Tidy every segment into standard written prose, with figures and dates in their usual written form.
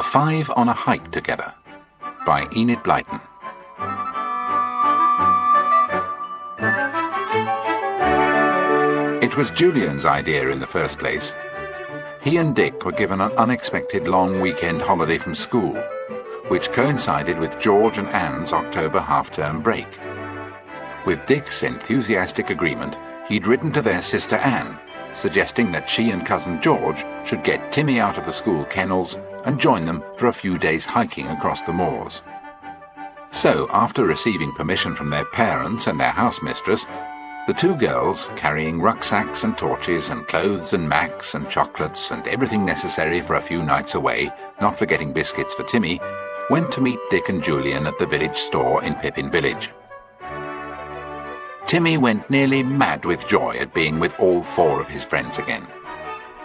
5 on a Hike Together by Enid Blyton. It was Julian's idea in the first place. He and Dick were given an unexpected long weekend holiday from school, which coincided with George and Anne's October half-term break. With Dick's enthusiastic agreement, he'd written to their sister Anne, suggesting that she and cousin George should get Timmy out of the school kennels and join them for a few days hiking across the moors. So, after receiving permission from their parents and their housemistress, the two girls, carrying rucksacks and torches and clothes and Macs and chocolates and everything necessary for a few nights away, not forgetting biscuits for Timmy, went to meet Dick and Julian at the village store in Pippin Village. Timmy went nearly mad with joy at being with all 4 of his friends again,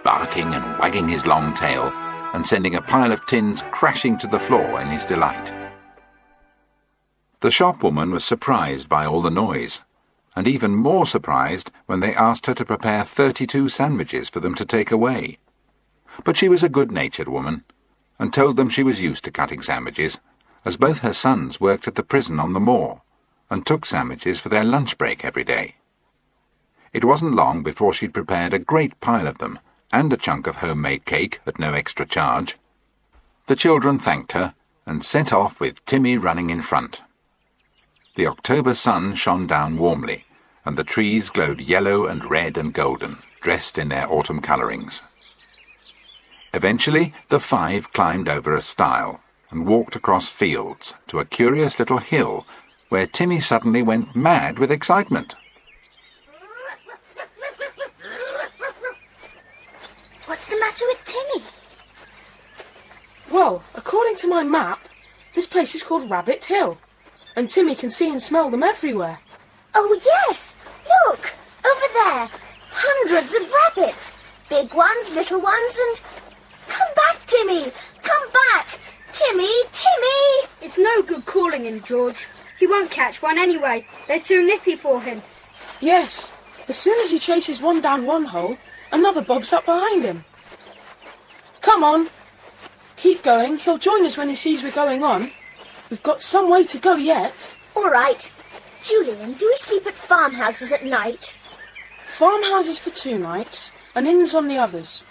barking and wagging his long tail and sending a pile of tins crashing to the floor in his delight. The shopwoman was surprised by all the noise, and even more surprised when they asked her to prepare 32 sandwiches for them to take away. But she was a good-natured woman, and told them she was used to cutting sandwiches, as both her sons worked at the prison on the moor, and took sandwiches for their lunch break every day. It wasn't long before she'd prepared a great pile of them, and a chunk of homemade cake at no extra charge. The children thanked her, and set off with Timmy running in front. The October sun shone down warmly, and the trees glowed yellow and red and golden, dressed in their autumn colourings. Eventually, the 5 climbed over a stile and walked across fields to a curious little hill where Timmy suddenly went mad with excitement. What's the matter with Timmy? Well, according to my map, this place is called Rabbit Hill, and Timmy can see and smell them everywhere. Oh, yes! Look! Over there! Hundreds of rabbits! Big ones, little ones, and... Come back, Timmy! Come back! Timmy! Timmy! It's no good calling him, George. He won't catch one anyway. They're too nippy for him. Yes, as soon as he chases one down one hole, another bobs up behind him. Come on! Keep going, he'll join us when he sees we're going on. We've got some way to go yet. All right. Julian, do we sleep at farmhouses at night? Farmhouses for 2 nights, and inns on the others.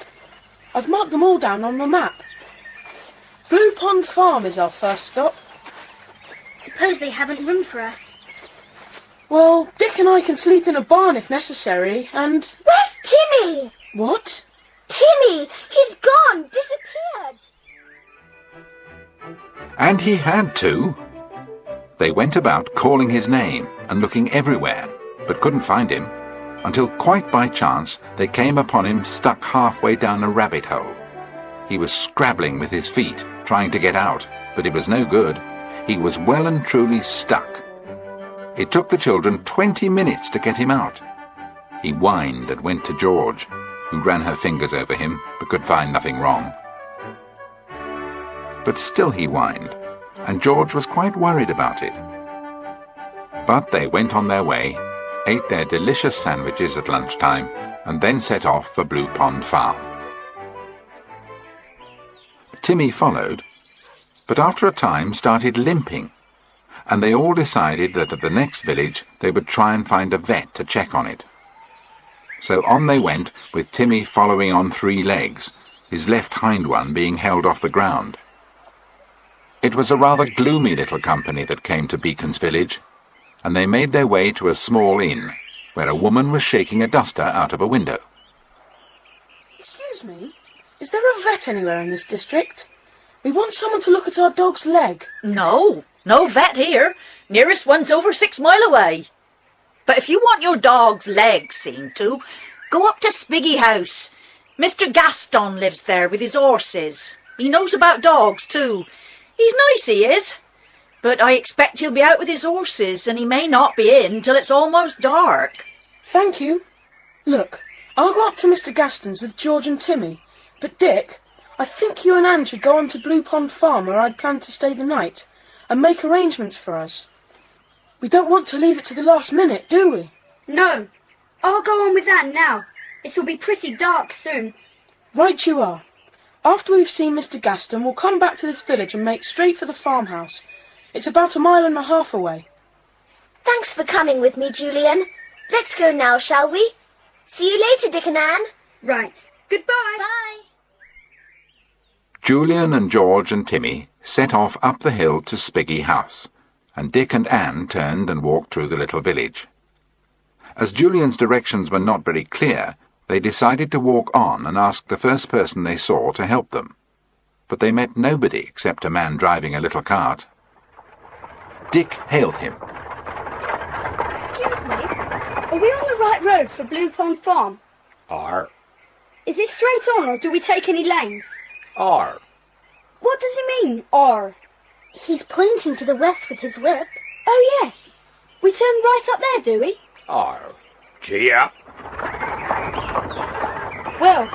I've marked them all down on the map. Blue Pond Farm is our first stop. Suppose they haven't room for us. Well, Dick and I can sleep in a barn if necessary, and... Where's Timmy? What? Timmy! He's gone! Disappeared! And he had to. They went about calling his name and looking everywhere, but couldn't find him, until quite by chance they came upon him stuck halfway down a rabbit hole. He was scrabbling with his feet, trying to get out, but it was no good. He was well and truly stuck. It took the children 20 minutes to get him out. He whined and went to George, who ran her fingers over him but could find nothing wrong. But still he whined, and George was quite worried about it. But they went on their way, ate their delicious sandwiches at lunchtime, and then set off for Blue Pond Farm. Timmy followed, but after a time started limping, and they all decided that at the next village they would try and find a vet to check on it. So on they went, with Timmy following on 3 legs, his left hind one being held off the ground. It was a rather gloomy little company that came to Beacon's village, and they made their way to a small inn, where a woman was shaking a duster out of a window. Excuse me, is there a vet anywhere in this district? We want someone to look at our dog's leg. No vet here. Nearest one's over 6 mile away. But if you want your dog's leg seen to, go up to Spiggy House. Mr. Gaston lives there with his horses. He knows about dogs too. He's nice, he is. But I expect he'll be out with his horses, and he may not be in till it's almost dark. Thank you. Look, I'll go up to Mr. Gaston's with George and Timmy. But Dick, I think you and Anne should go on to Blue Pond Farm where I'd planned to stay the night, and make arrangements for us. We don't want to leave it to the last minute, do we? No. I'll go on with Anne now. It'll be pretty dark soon. Right you are. After we've seen Mr. Gaston, we'll come back to this village and make straight for the farmhouse. It's about 1.5 miles away. Thanks for coming with me, Julian. Let's go now, shall we? See you later, Dick and Anne. Right. Goodbye. Bye. Julian and George and Timmy set off up the hill to Spiggy House, and Dick and Anne turned and walked through the little village. As Julian's directions were not very clear, they decided to walk on and ask the first person they saw to help them. But they met nobody except a man driving a little cart. Dick hailed him. Excuse me, are we on the right road for Blue Pond Farm? R. Is it straight on, or do we take any lanes? R. What does he mean, R? He's pointing to the west with his whip. Oh, yes. We turn right up there, do we? R. Gee up. Well,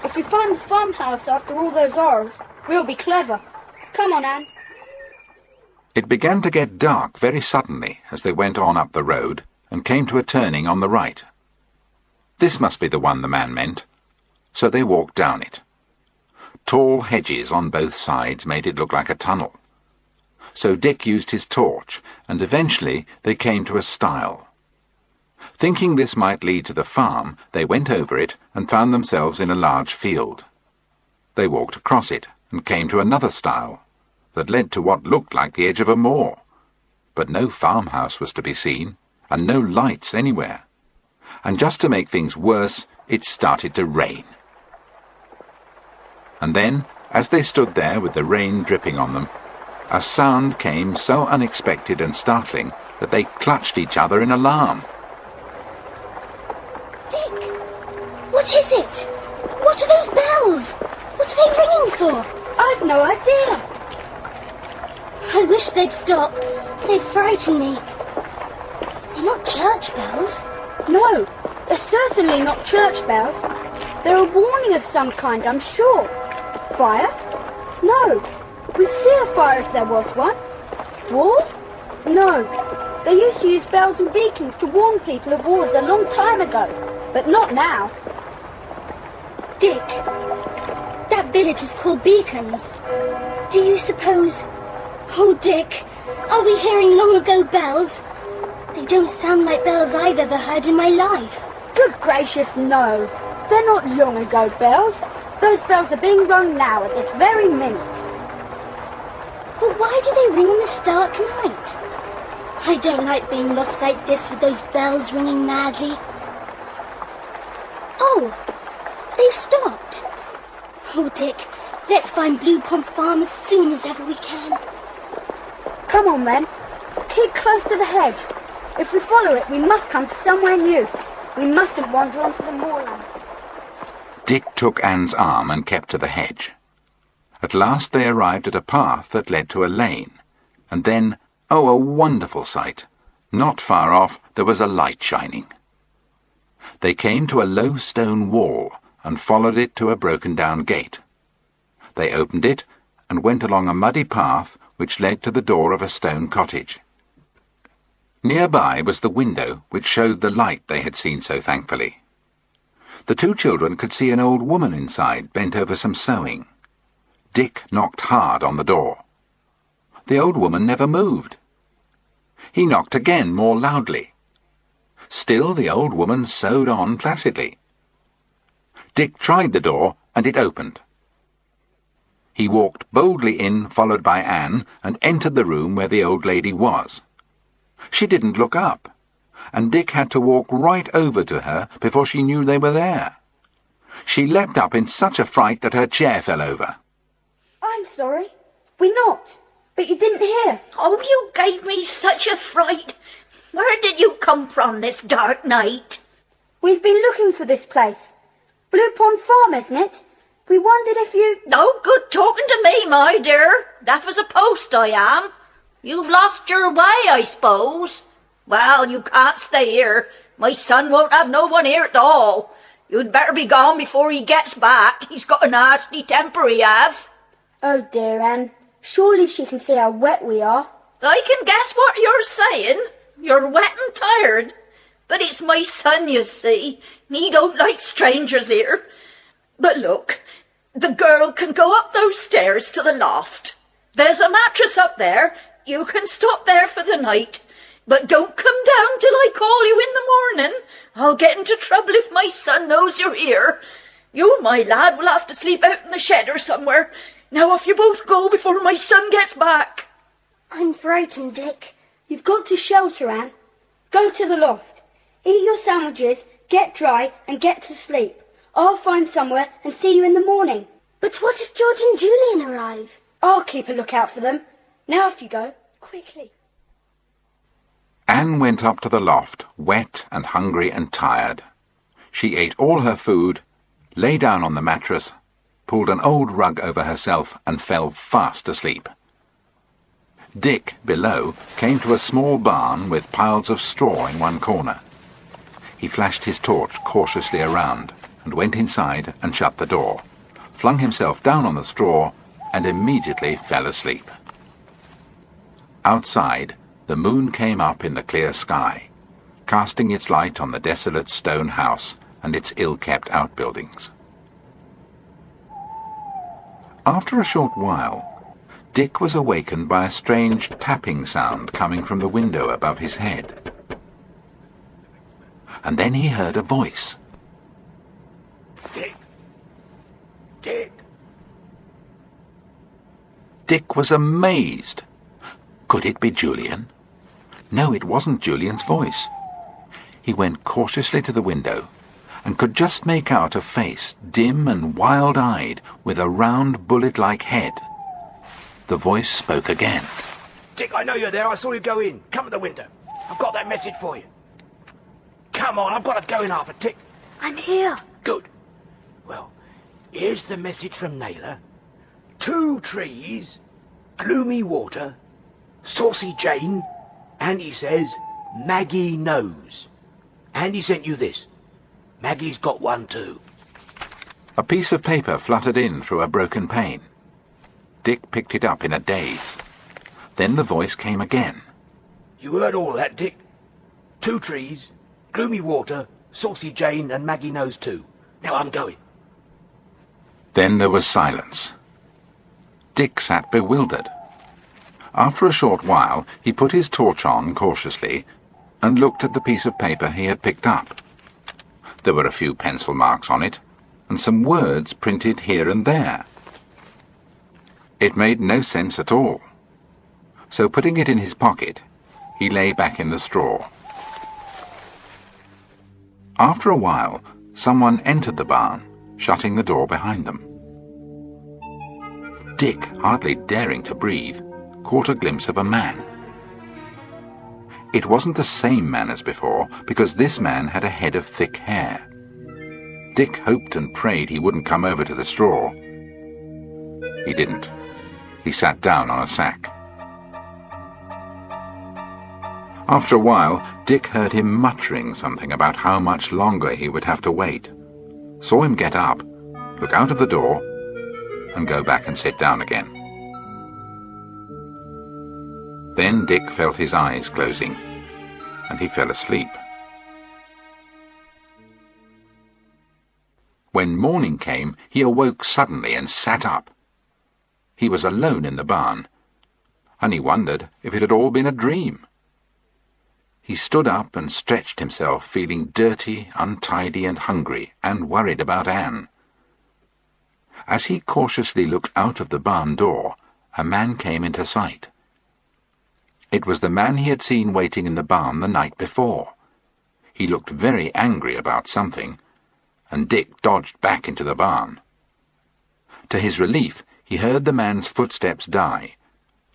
if we find the farmhouse after all those R's, we'll be clever. Come on, Anne. It began to get dark very suddenly as they went on up the road and came to a turning on the right. This must be the one the man meant, so they walked down it. Tall hedges on both sides made it look like a tunnel. So Dick used his torch, and eventually they came to a stile. Thinking this might lead to the farm, they went over it and found themselves in a large field. They walked across it and came to another stile that led to what looked like the edge of a moor. But no farmhouse was to be seen, and no lights anywhere. And just to make things worse, it started to rain. And then, as they stood there with the rain dripping on them, a sound came so unexpected and startling that they clutched each other in alarm. Dick, what is it? What are those bells? What are they ringing for? I've no idea. I wish they'd stop. They frighten me. They're not church bells. No, they're certainly not church bells. They're a warning of some kind, I'm sure. Fire? No. We'd see a fire if there was one. War? No. They used to use bells and beacons to warn people of wars a long time ago, but not now. Dick, that village was called Beacons. Do you suppose... Oh, Dick, are we hearing long ago bells? They don't sound like bells I've ever heard in my life. Good gracious, no. They're not long ago bells. Those bells are being rung now at this very minute. But why do they ring on this dark night? I don't like being lost like this with those bells ringing madly. Oh, they've stopped. Oh, Dick, let's find Blue Pond Farm as soon as ever we can. Come on, then. Keep close to the hedge. If we follow it, we must come to somewhere new. We mustn't wander onto the moorland. Dick took Anne's arm and kept to the hedge. At last they arrived at a path that led to a lane, and then, oh, a wonderful sight! Not far off there was a light shining. They came to a low stone wall and followed it to a broken-down gate. They opened it and went along a muddy path which led to the door of a stone cottage. Nearby was the window which showed the light they had seen so thankfully. The two children could see an old woman inside, bent over some sewing. Dick knocked hard on the door. The old woman never moved. He knocked again, more loudly. Still the old woman sewed on placidly. Dick tried the door, and it opened. He walked boldly in, followed by Anne, and entered the room where the old lady was. She didn't look up, and Dick had to walk right over to her before she knew they were there. She leapt up in such a fright that her chair fell over. I'm sorry. We knocked, but you didn't hear. Oh, you gave me such a fright. Where did you come from this dark night? We've been looking for this place. Blue Pond Farm, isn't it? We wondered if you... No good talking to me, my dear. That was a post, I am. You've lost your way, I suppose. Well, you can't stay here. My son won't have no one here at all. You'd better be gone before he gets back. He's got a nasty temper, he have. Oh, dear, Anne. Surely she can see how wet we are. I can guess what you're saying. You're wet and tired. But it's my son, you see. He don't like strangers here. But look, The girl can go up those stairs to the loft. There's a mattress up there. You can stop there for the night. But don't come down till I call you in the morning. I'll get into trouble if my son knows you're here. You, my lad, will have to sleep out in the shed or somewhere. Now off you both go before my son gets back. I'm frightened, Dick. You've got to shelter, Anne. Go to the loft. Eat your sandwiches, get dry, and get to sleep. I'll find somewhere and see you in the morning. But what if George and Julian arrive? I'll keep a lookout for them. Now off you go, quickly. Anne went up to the loft, wet and hungry and tired. She ate all her food, lay down on the mattress, pulled an old rug over herself and fell fast asleep. Dick, below, came to a small barn with piles of straw in one corner. He flashed his torch cautiously around and went inside and shut the door, flung himself down on the straw and immediately fell asleep. Outside, the moon came up in the clear sky, casting its light on the desolate stone house and its ill-kept outbuildings. After a short while, Dick was awakened by a strange tapping sound coming from the window above his head. And then he heard a voice. Dick! Dick! Dick was amazed. Could it be Julian? No, it wasn't Julian's voice. He went cautiously to the window and could just make out a face, dim and wild-eyed, with a round bullet-like head. The voice spoke again. Dick, I know you're there. I saw you go in. Come to the window. I've got that message for you. Come on, I've got to go in half a tick. I'm here. Good. Well, here's the message from Naylor. 2 trees, gloomy water, saucy Jane, and he says, Maggie knows. And he sent you this. Maggie's got one too. A piece of paper fluttered in through a broken pane. Dick picked it up in a daze. Then the voice came again. You heard all that, Dick? 2 trees, gloomy water, saucy Jane, and Maggie knows too. Now I'm going. Then there was silence. Dick sat bewildered. After a short while, he put his torch on cautiously and looked at the piece of paper he had picked up. There were a few pencil marks on it, and some words printed here and there. It made no sense at all. So putting it in his pocket, he lay back in the straw. After a while, someone entered the barn, shutting the door behind them. Dick, hardly daring to breathe, caught a glimpse of a man. It wasn't the same man as before, because this man had a head of thick hair. Dick hoped and prayed he wouldn't come over to the straw. He didn't. He sat down on a sack. After a while, Dick heard him muttering something about how much longer he would have to wait, saw him get up, look out of the door, and go back and sit down again. Then Dick felt his eyes closing, and he fell asleep. When morning came, he awoke suddenly and sat up. He was alone in the barn, and he wondered if it had all been a dream. He stood up and stretched himself, feeling dirty, untidy and hungry, and worried about Anne. As he cautiously looked out of the barn door, a man came into sight. It was the man he had seen waiting in the barn the night before. He looked very angry about something, and Dick dodged back into the barn. To his relief, he heard the man's footsteps die,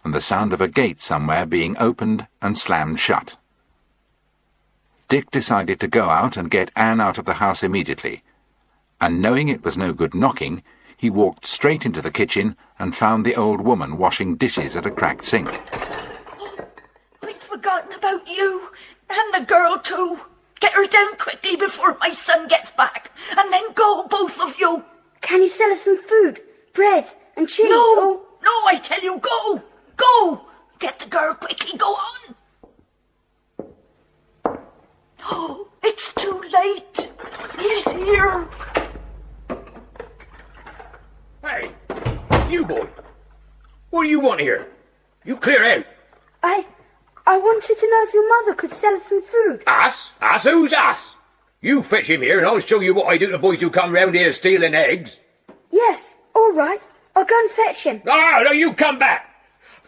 and the sound of a gate somewhere being opened and slammed shut. Dick decided to go out and get Anne out of the house immediately, and knowing it was no good knocking, he walked straight into the kitchen and found the old woman washing dishes at a cracked sink. I'd forgotten about you, and the girl too. Get her down quickly before my son gets back, and then go, both of you. Can you sell us some food, bread and cheese? No, I tell you, go, go. Get the girl quickly, go on. Oh, it's too late. He's here. What do you want here? You clear out. I wanted to know if your mother could sell us some food. Us? Us? Who's us? You fetch him here and I'll show you what I do to boys who come round here stealing eggs. Yes, all right. I'll go and fetch him. No, you come back.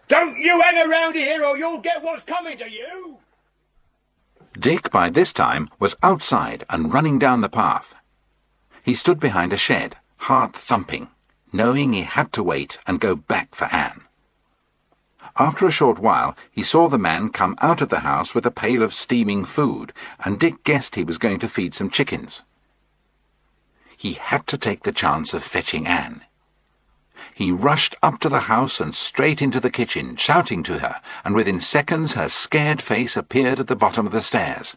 Don't you hang around here or you'll get what's coming to you. Dick, by this time, was outside and running down the path. He stood behind a shed, heart thumping, knowing he had to wait and go back for Anne. After a short while, he saw the man come out of the house with a pail of steaming food, and Dick guessed he was going to feed some chickens. He had to take the chance of fetching Anne. He rushed up to the house and straight into the kitchen, shouting to her, and within seconds her scared face appeared at the bottom of the stairs.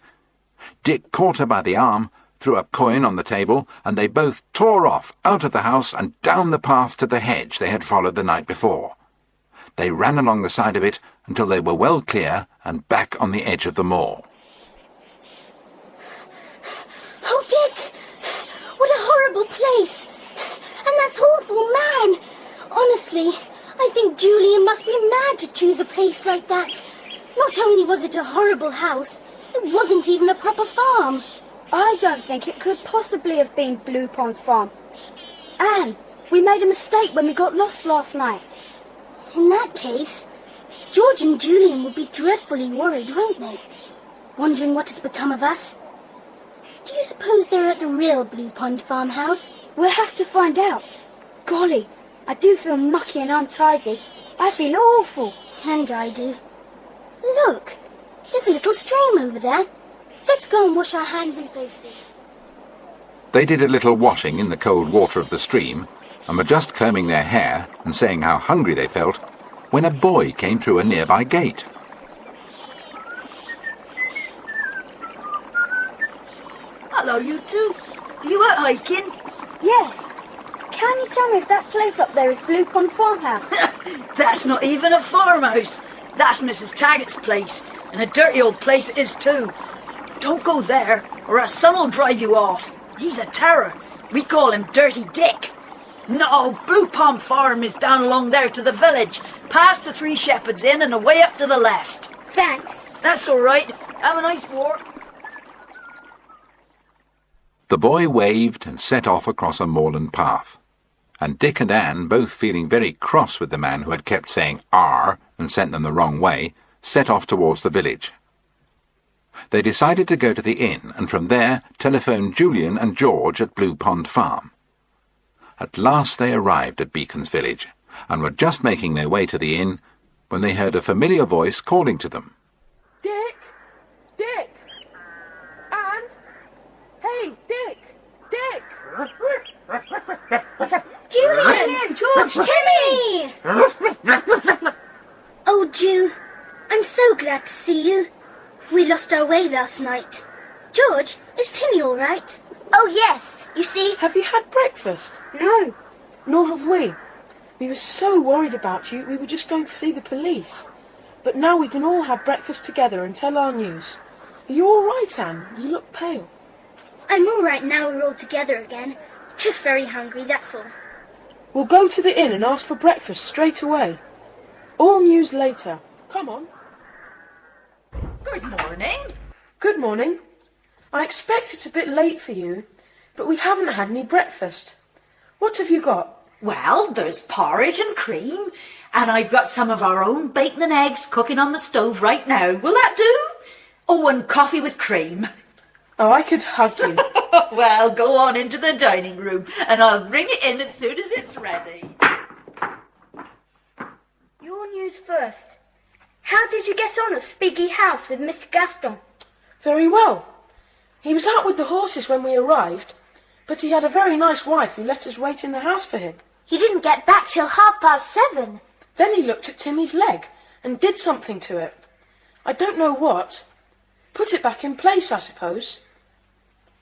Dick caught her by the arm, threw a coin on the table, and they both tore off out of the house and down the path to the hedge they had followed the night before. They ran along the side of it until they were well clear and back on the edge of the moor. Oh, Dick! What a horrible place! And that awful man! Honestly, I think Julian must be mad to choose a place like that. Not only was it a horrible house, it wasn't even a proper farm. I don't think it could possibly have been Blue Pond Farm. Anne, we made a mistake when we got lost last night. In that case, George and Julian would be dreadfully worried, won't they? Wondering what has become of us. Do you suppose they're at the real Blue Pond farmhouse? We'll have to find out. Golly, I do feel mucky and untidy. I feel awful. And I do. Look, there's a little stream over there. Let's go and wash our hands and faces. They did a little washing in the cold water of the stream, and were just combing their hair and saying how hungry they felt, when a boy came through a nearby gate. Hello, you two. Are you out hiking? Yes. Can you tell me if that place up there is Blue Pond Farmhouse? That's not even a farmhouse. That's Mrs. Taggart's place, and a dirty old place it is too. Don't go there, or our son will drive you off. He's a terror. We call him Dirty Dick. No, Blue Pond Farm is down along there to the village, past the Three Shepherds Inn and away up to the left. Thanks. That's all right. Have a nice walk. The boy waved and set off across a moorland path, and Dick and Anne, both feeling very cross with the man who had kept saying "R" and sent them the wrong way, set off towards the village. They decided to go to the inn, and from there telephone Julian and George at Blue Pond Farm. At last they arrived at Beacon's village, and were just making their way to the inn, when they heard a familiar voice calling to them. Dick! Dick! Anne! Hey, Dick! Dick! Julian! George! Timmy! Oh, Ju, I'm so glad to see you. We lost our way last night. George, is Timmy all right? Oh, yes. You see... Have you had breakfast? No. Nor have we. We were so worried about you, we were just going to see the police. But now we can all have breakfast together and tell our news. Are you all right, Anne? You look pale. I'm all right now we're all together again. Just very hungry, that's all. We'll go to the inn and ask for breakfast straight away. All news later. Come on. Good morning. Good morning. I expect it's a bit late for you, but we haven't had any breakfast. What have you got? Well, there's porridge and cream, and I've got some of our own bacon and eggs cooking on the stove right now. Will that do? Oh, and coffee with cream. Oh, I could hug you. Well, go on into the dining room, and I'll bring it in as soon as it's ready. Your news first. How did you get on at Spiggy House with Mr. Gaston? Very well. He was out with the horses when we arrived, but he had a very nice wife who let us wait in the house for him. He didn't get back till 7:30. Then he looked at Timmy's leg and did something to it. I don't know what. Put it back in place, I suppose.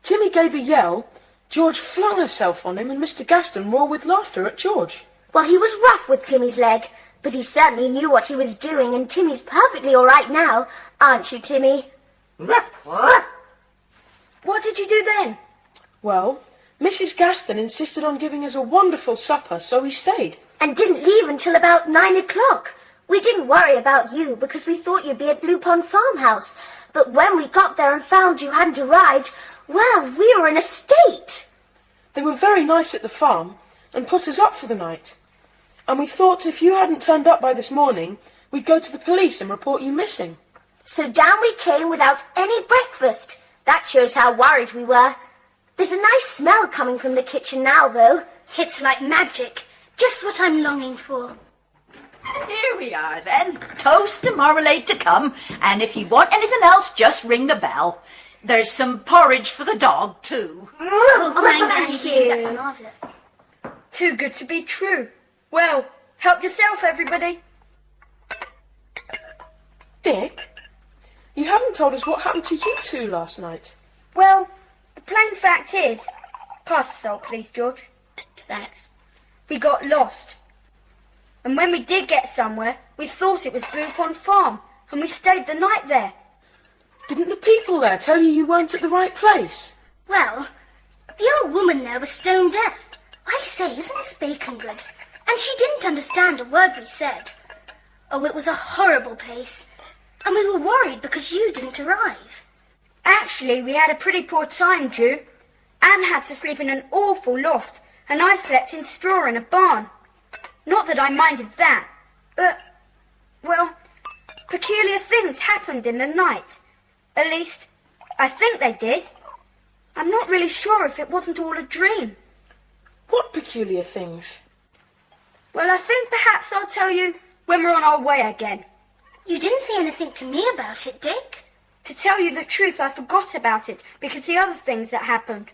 Timmy gave a yell, George flung herself on him, and Mr. Gaston roared with laughter at George. Well, he was rough with Timmy's leg, but he certainly knew what he was doing, and Timmy's perfectly all right now. Aren't you, Timmy? What did you do then? Well, Mrs. Gaston insisted on giving us a wonderful supper, so we stayed. and didn't leave until about 9 o'clock. We didn't worry about you because we thought you'd be at Blue Pond Farmhouse. But when we got there and found you hadn't arrived, well, we were in a state. They were very nice at the farm and put us up for the night. And we thought if you hadn't turned up by this morning, we'd go to the police and report you missing. So down we came without any breakfast. That shows how worried we were. There's a nice smell coming from the kitchen now, though. It's like magic. Just what I'm longing for. Here we are then. Toast and marmalade to come. And if you want anything else, just ring the bell. There's some porridge for the dog, too. Thank you. That's marvellous. Too good to be true. Well, help yourself, everybody. Dick, you haven't told us what happened to you two last night. Well, the plain fact is... Pass the salt, please, George. Thanks. We got lost. And when we did get somewhere, we thought it was Blue Pond Farm, and we stayed the night there. Didn't the people there tell you weren't at the right place? Well, the old woman there was stone deaf. I say, isn't this bacon good? And she didn't understand a word we said. Oh, it was a horrible place. And we were worried because you didn't arrive. Actually, we had a pretty poor time, Jew. Anne had to sleep in an awful loft, and I slept in straw in a barn. Not that I minded that, but, well, peculiar things happened in the night. At least, I think they did. I'm not really sure if it wasn't all a dream. What peculiar things? Well, I think perhaps I'll tell you when we're on our way again. You didn't say anything to me about it, Dick. To tell you the truth, I forgot about it because the other things that happened.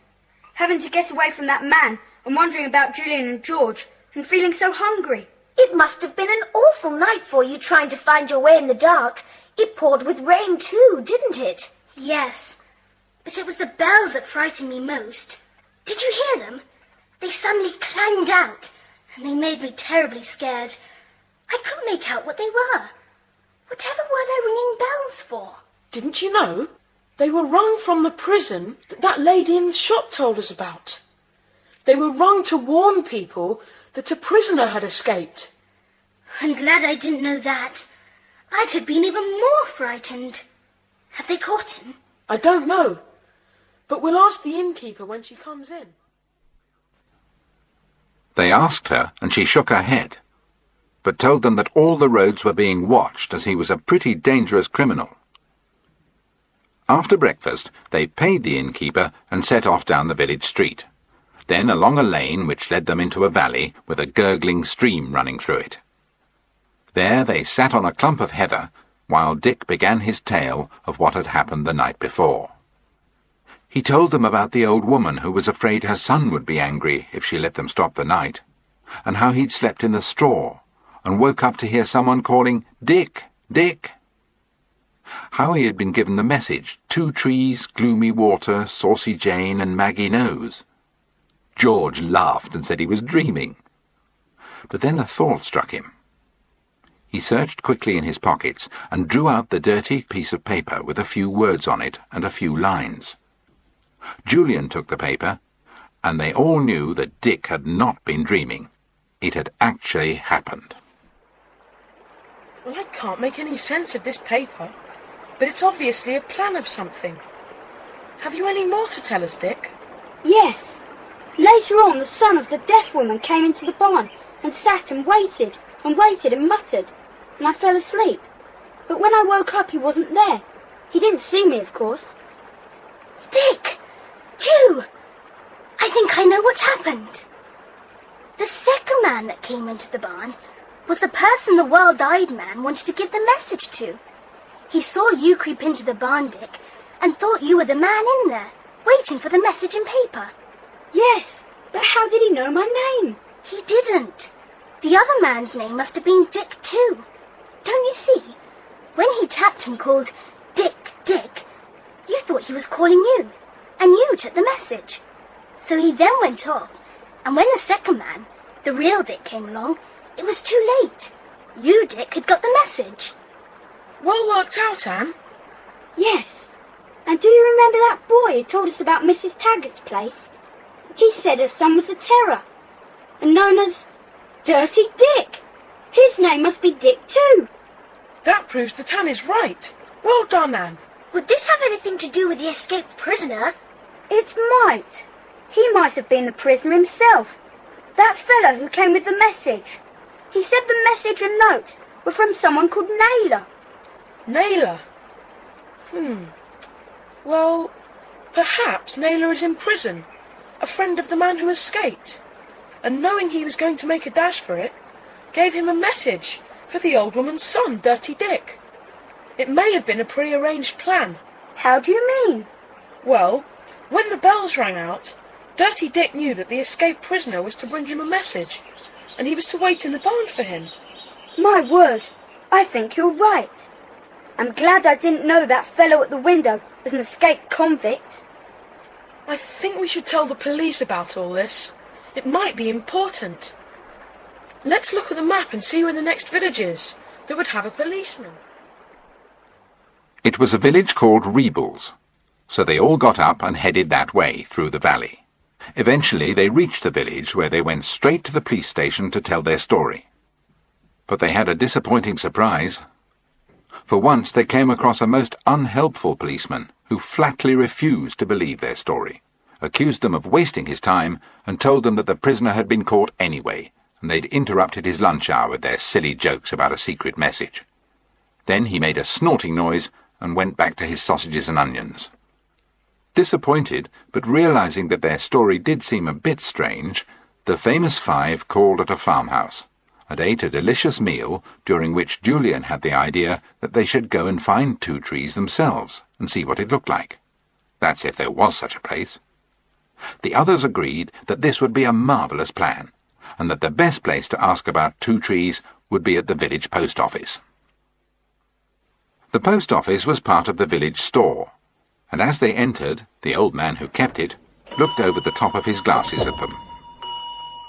Having to get away from that man and wondering about Julian and George and feeling so hungry. It must have been an awful night for you trying to find your way in the dark. It poured with rain too, didn't it? Yes, but it was the bells that frightened me most. Did you hear them? They suddenly clanged out, and they made me terribly scared. I couldn't make out what they were. Whatever were they ringing bells for? Didn't you know? They were rung from the prison that lady in the shop told us about. They were rung to warn people that a prisoner had escaped. I'm glad I didn't know that. I'd have been even more frightened. Have they caught him? I don't know, but we'll ask the innkeeper when she comes in. They asked her, and she shook her head, but told them that all the roads were being watched, as he was a pretty dangerous criminal. After breakfast, they paid the innkeeper and set off down the village street, then along a lane which led them into a valley with a gurgling stream running through it. There they sat on a clump of heather while Dick began his tale of what had happened the night before. He told them about the old woman who was afraid her son would be angry if she let them stop the night, and how he'd slept in the straw and woke up to hear someone calling, "Dick, Dick!" How he had been given the message, 2 trees, gloomy water, Saucy Jane and Maggie Nose. George laughed and said he was dreaming. But then a thought struck him. He searched quickly in his pockets and drew out the dirty piece of paper with a few words on it and a few lines. Julian took the paper, and they all knew that Dick had not been dreaming. It had actually happened. Well, I can't make any sense of this paper, but it's obviously a plan of something. Have you any more to tell us, Dick? Yes. Later on, the son of the deaf woman came into the barn and sat and waited and muttered, and I fell asleep. But when I woke up, he wasn't there. He didn't see me, of course. Dick! Jew! I think I know what happened. The second man that came into the barn was the person the wild-eyed man wanted to give the message to. He saw you creep into the barn, Dick, and thought you were the man in there, waiting for the message in paper. Yes, but how did he know my name? He didn't. The other man's name must have been Dick too. Don't you see? When he tapped and called, "Dick, Dick," you thought he was calling you, and you took the message. So he then went off, and when the second man, the real Dick, came along, it was too late. You, Dick, had got the message. Well worked out, Anne. Yes. And do you remember that boy who told us about Mrs. Taggart's place? He said her son was a terror, and known as Dirty Dick! His name must be Dick too. That proves that Anne is right. Well done, Anne. Would this have anything to do with the escaped prisoner? It might. He might have been the prisoner himself. That fellow who came with the message. He said the message and note were from someone called Naylor. Naylor? Well, perhaps Naylor is in prison, a friend of the man who escaped, and knowing he was going to make a dash for it, gave him a message for the old woman's son, Dirty Dick. It may have been a pre-arranged plan. How do you mean? Well, when the bells rang out, Dirty Dick knew that the escaped prisoner was to bring him a message, and he was to wait in the barn for him. My word, I think you're right. I'm glad I didn't know that fellow at the window was an escaped convict. I think we should tell the police about all this. It might be important. Let's look at the map and see where the next village is that would have a policeman. It was a village called Rebels, so they all got up and headed that way through the valley. Eventually they reached the village, where they went straight to the police station to tell their story. But they had a disappointing surprise. For once they came across a most unhelpful policeman who flatly refused to believe their story, accused them of wasting his time, and told them that the prisoner had been caught anyway, and they'd interrupted his lunch hour with their silly jokes about a secret message. Then he made a snorting noise and went back to his sausages and onions. Disappointed, but realizing that their story did seem a bit strange, the famous five called at a farmhouse and ate a delicious meal, during which Julian had the idea that they should go and find Two Trees themselves and see what it looked like. That's if there was such a place. The others agreed that this would be a marvellous plan, and that the best place to ask about Two Trees would be at the village post office. The post office was part of the village store, and as they entered, the old man who kept it looked over the top of his glasses at them.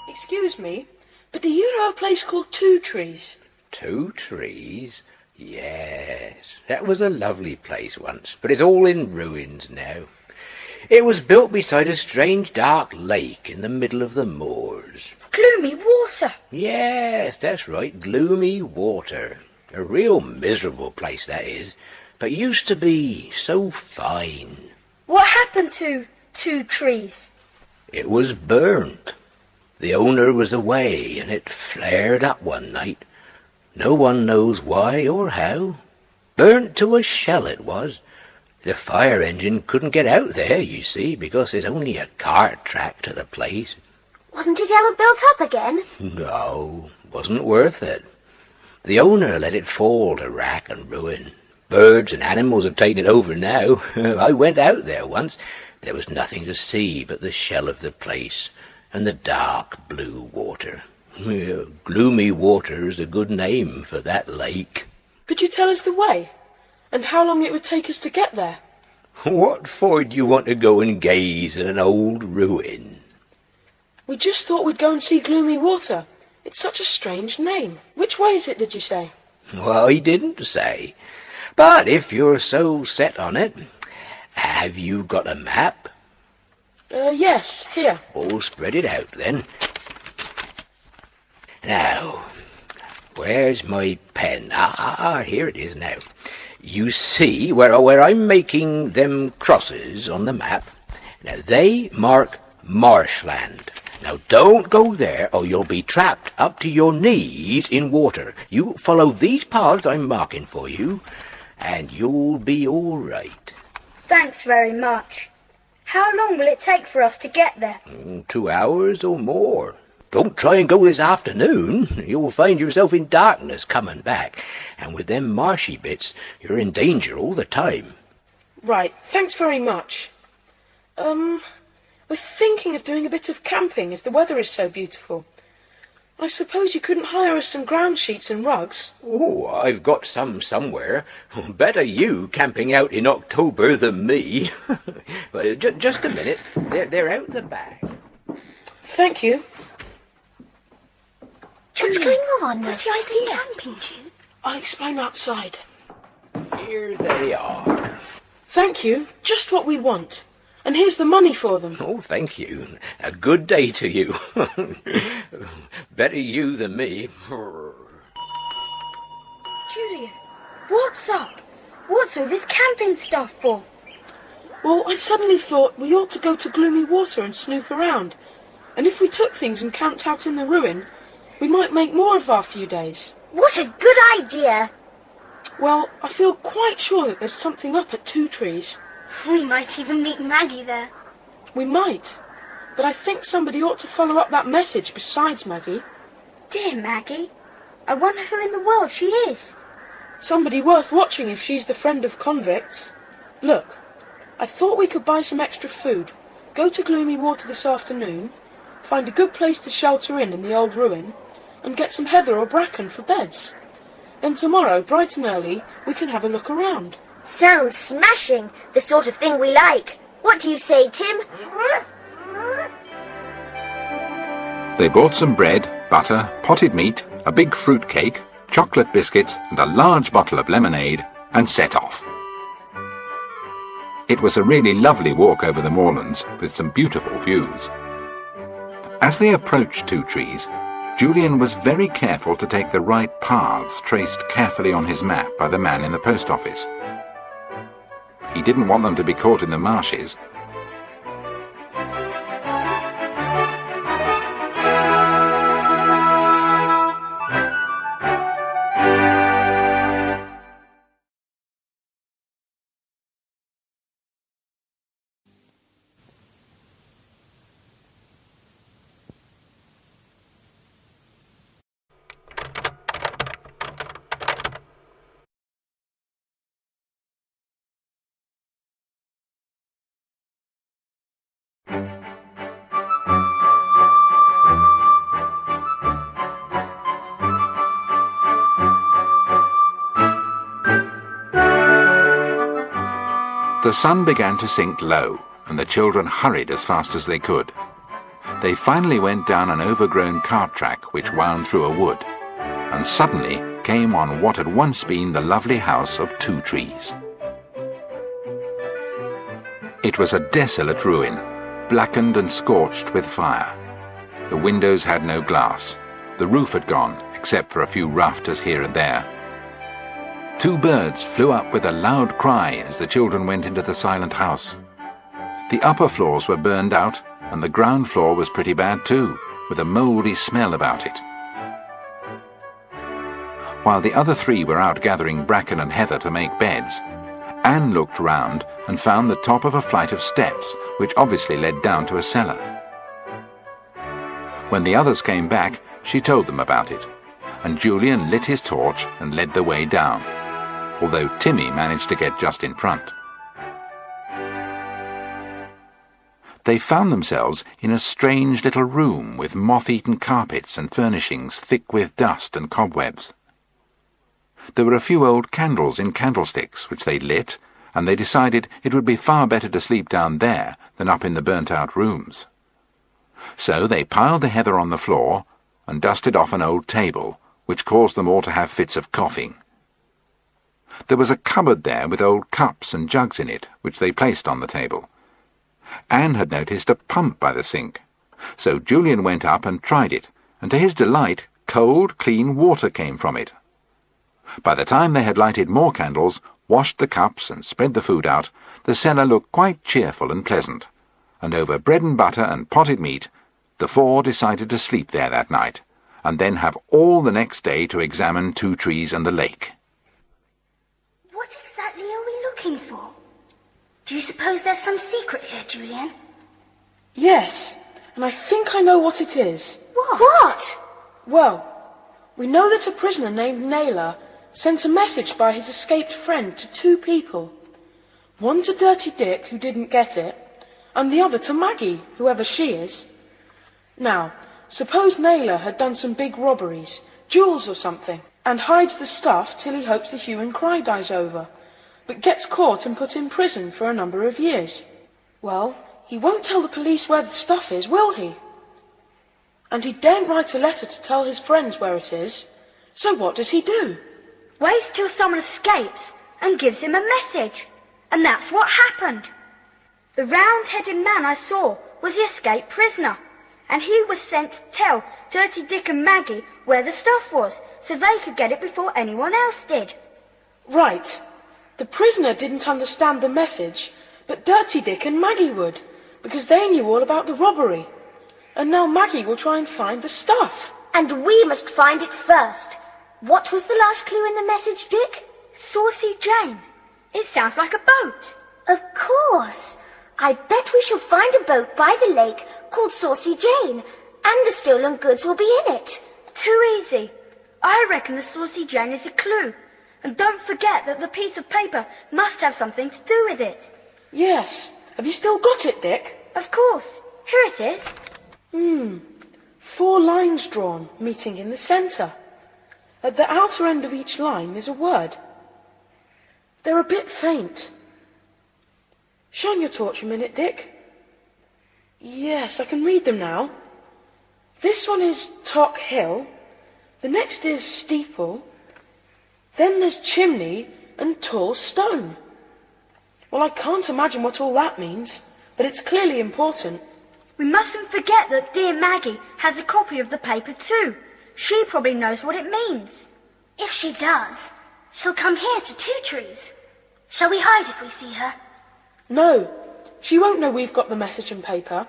Excuse me, but do you know a place called Two Trees? Two Trees? Yes, that was a lovely place once, but it's all in ruins now. It was built beside a strange dark lake in the middle of the moors. Gloomy water. Yes, that's right, gloomy water. A real miserable place, that is, but used to be so fine. What happened to Two Trees? It was burnt. The owner was away, and it flared up one night. No one knows why or how. Burnt to a shell it was. The fire engine couldn't get out there, you see, because there's only a cart track to the place. Wasn't it ever built up again? No, wasn't worth it. The owner let it fall to rack and ruin. Birds and animals have taken it over now. I went out there once. There was nothing to see but the shell of the place and the dark blue water. Gloomy Water is a good name for that lake. Could you tell us the way, and how long it would take us to get there? What for do you want to go and gaze at an old ruin? We just thought we'd go and see Gloomy Water. It's such a strange name. Which way is it, did you say? Well, he didn't say. But if you're so set on it, have you got a map? Yes, here. Oh, spread it out then. Now, where's my pen? Here it is now. You see where I'm making them crosses on the map. Now, they mark marshland. Now, don't go there, or you'll be trapped up to your knees in water. You follow these paths I'm marking for you, and you'll be all right. Thanks very much. How long will it take for us to get there? 2 hours or more. Don't try and go this afternoon. You'll find yourself in darkness coming back, and with them marshy bits, you're in danger all the time. Right, thanks very much. We're thinking of doing a bit of camping as the weather is so beautiful. I suppose you couldn't hire us some ground sheets and rugs? Oh, I've got some somewhere. Better you camping out in October than me. But just a minute. They're out the back. Thank you. What's going on? What's the idea? Camping, Jude? I'll explain outside. Here they are. Thank you. Just what we want. And here's the money for them. Oh, thank you. A good day to you. Better you than me. Julian, what's up? What's all this camping stuff for? Well, I suddenly thought we ought to go to Gloomy Water and snoop around. And if we took things and camped out in the ruin, we might make more of our few days. What a good idea! Well, I feel quite sure that there's something up at Two Trees. We might even meet Maggie there. We might. But I think somebody ought to follow up that message besides Maggie. Dear Maggie, I wonder who in the world she is. Somebody worth watching if she's the friend of convicts. Look, I thought we could buy some extra food, go to Gloomy Water this afternoon, find a good place to shelter in the old ruin, and get some heather or bracken for beds. Then tomorrow, bright and early, we can have a look around. Sounds smashing. The sort of thing we like. What do you say, Tim? They bought some bread, butter, potted meat, a big fruit cake, chocolate biscuits, and a large bottle of lemonade, and set off. It was a really lovely walk over the moorlands with some beautiful views. As they approached Two Trees, Julian was very careful to take the right paths traced carefully on his map by the man in the post office. He didn't want them to be caught in the marshes. The sun began to sink low, and the children hurried as fast as they could. They finally went down an overgrown cart track which wound through a wood, and suddenly came on what had once been the lovely house of Two Trees. It was a desolate ruin, blackened and scorched with fire. The windows had no glass. The roof had gone, except for a few rafters here and there. Two birds flew up with a loud cry as the children went into the silent house. The upper floors were burned out, and the ground floor was pretty bad too, with a mouldy smell about it. While the other three were out gathering bracken and heather to make beds, Anne looked round and found the top of a flight of steps, which obviously led down to a cellar. When the others came back, she told them about it, and Julian lit his torch and led the way down, although Timmy managed to get just in front. They found themselves in a strange little room with moth-eaten carpets and furnishings thick with dust and cobwebs. There were a few old candles in candlesticks which they lit, and they decided it would be far better to sleep down there than up in the burnt-out rooms. So they piled the heather on the floor and dusted off an old table, which caused them all to have fits of coughing. There was a cupboard there with old cups and jugs in it, which they placed on the table. Anne had noticed a pump by the sink, so Julian went up and tried it, and to his delight, cold, clean water came from it. By the time they had lighted more candles, washed the cups and spread the food out, the cellar looked quite cheerful and pleasant, and over bread and butter and potted meat, the four decided to sleep there that night, and then have all the next day to examine Two Trees and the lake. What exactly are we looking for? Do you suppose there's some secret here, Julian? Yes, and I think I know what it is. What? Well, we know that a prisoner named Naylor sent a message by his escaped friend to two people. One to Dirty Dick, who didn't get it, and the other to Maggie, whoever she is. Now, suppose Naylor had done some big robberies, jewels or something, and hides the stuff till he hopes the hue and cry dies over, but gets caught and put in prison for a number of years. Well, he won't tell the police where the stuff is, will he? And he daren't write a letter to tell his friends where it is. So what does he do? Waits till someone escapes and gives him a message. And that's what happened. The round-headed man I saw was the escaped prisoner, and he was sent to tell Dirty Dick and Maggie where the stuff was, so they could get it before anyone else did. Right. The prisoner didn't understand the message, but Dirty Dick and Maggie would, because they knew all about the robbery. And now Maggie will try and find the stuff. And we must find it first. What was the last clue in the message, Dick? Saucy Jane. It sounds like a boat. Of course. I bet we shall find a boat by the lake called Saucy Jane, and the stolen goods will be in it. Too easy. I reckon the Saucy Jane is a clue. And don't forget that the piece of paper must have something to do with it. Yes. Have you still got it, Dick? Of course. Here it is. 4 lines drawn, meeting in the centre. At the outer end of each line is a word. They're a bit faint. Shine your torch a minute, Dick. Yes, I can read them now. This one is Tock Hill. The next is Steeple. Then there's Chimney and Tall Stone. Well, I can't imagine what all that means, but it's clearly important. We mustn't forget that dear Maggie has a copy of the paper too. She probably knows what it means. If she does, she'll come here to Two Trees. Shall we hide if we see her? No, she won't know we've got the message and paper,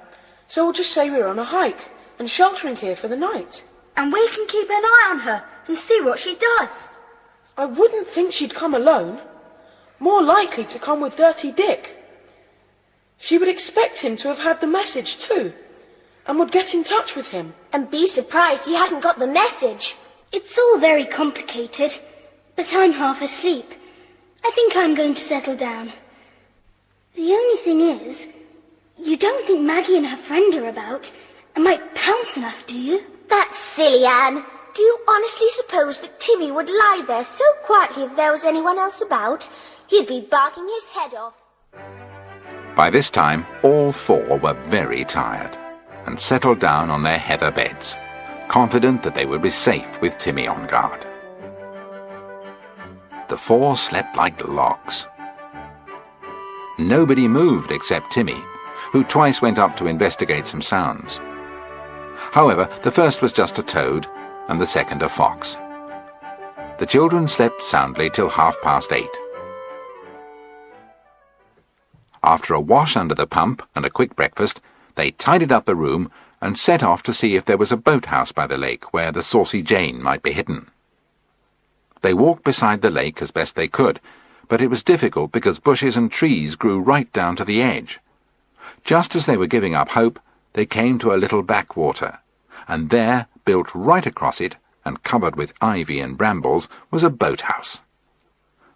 so we'll just say we're on a hike and sheltering here for the night. And we can keep an eye on her and see what she does. I wouldn't think she'd come alone. More likely to come with Dirty Dick. She would expect him to have had the message too, and would get in touch with him. And be surprised he hasn't got the message. It's all very complicated, but I'm half asleep. I think I'm going to settle down. The only thing is, you don't think Maggie and her friend are about and might pounce on us, do you? That's silly, Anne. Do you honestly suppose that Timmy would lie there so quietly if there was anyone else about? He'd be barking his head off. By this time, all 4 were very tired and settled down on their heather beds, confident that they would be safe with Timmy on guard. The 4 slept like logs. Nobody moved except Timmy, who twice went up to investigate some sounds. However, the first was just a toad, and the second a fox. The children slept soundly till 8:30. After a wash under the pump and a quick breakfast, they tidied up the room and set off to see if there was a boathouse by the lake where the Saucy Jane might be hidden. They walked beside the lake as best they could, but it was difficult because bushes and trees grew right down to the edge. Just as they were giving up hope, they came to a little backwater, and there, built right across it, and covered with ivy and brambles, was a boathouse.